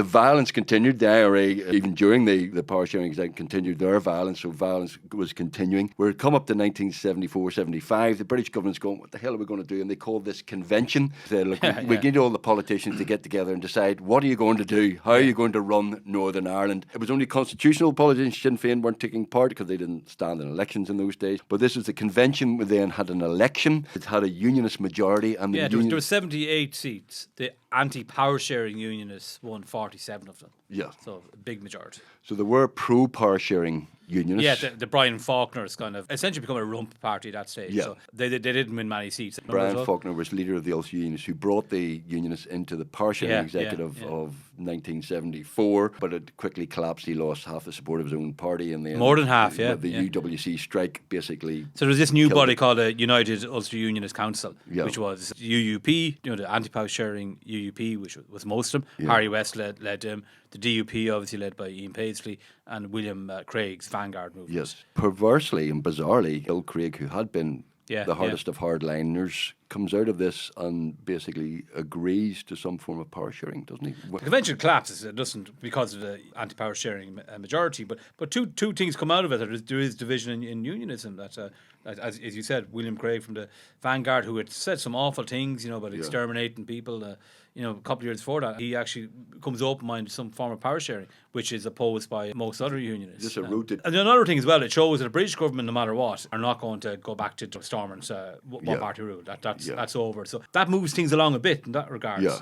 The violence continued. The IRA, even during the power sharing exec, continued their violence, so violence was continuing. We're come up to 1974, 75. The British government's going, what the hell are we going to do? And they called this convention. They said, look, we need all the politicians to get together and decide, what are you going to do? How are you going to run Northern Ireland? It was only constitutional politicians. Sinn Féin weren't taking part because they didn't stand in elections in those days. But this was the convention where then had an election. It had a unionist majority. And there were 78 seats. The anti-power sharing unionists won 47 of them. Yeah. So a big majority. So there were pro-power sharing unionists. Yeah, the Brian Faulkner's kind of essentially become a rump party at that stage. Yeah. So they didn't win many seats. Brian Faulkner was leader of the Ulster Unionists who brought the unionists into the power sharing executive of 1974, but it quickly collapsed. He lost half the support of his own party. And then more than half, the UWC strike basically. So there was this new body called the United Ulster Unionist Council, which was UUP, the anti-power sharing UUP, which was most of them. Yeah. Harry West led them. The DUP, obviously led by Ian Paisley, and William Craig's Vanguard movement. Yes. Perversely and bizarrely, Bill Craig, who had been the hardest of hardliners, comes out of this and basically agrees to some form of power sharing, doesn't he? The convention collapses. It doesn't because of the anti-power sharing majority, but two things come out of it. There is division in unionism. That, as you said, William Craig from the Vanguard, who had said some awful things, about exterminating people. A couple of years before that, he actually comes open-minded to some form of power sharing, which is opposed by most other unionists. Just rooted. And another thing as well, it shows that the British government, no matter what, are not going to go back to Stormon's one-party rule. That's over. So that moves things along a bit in that regard. Yeah.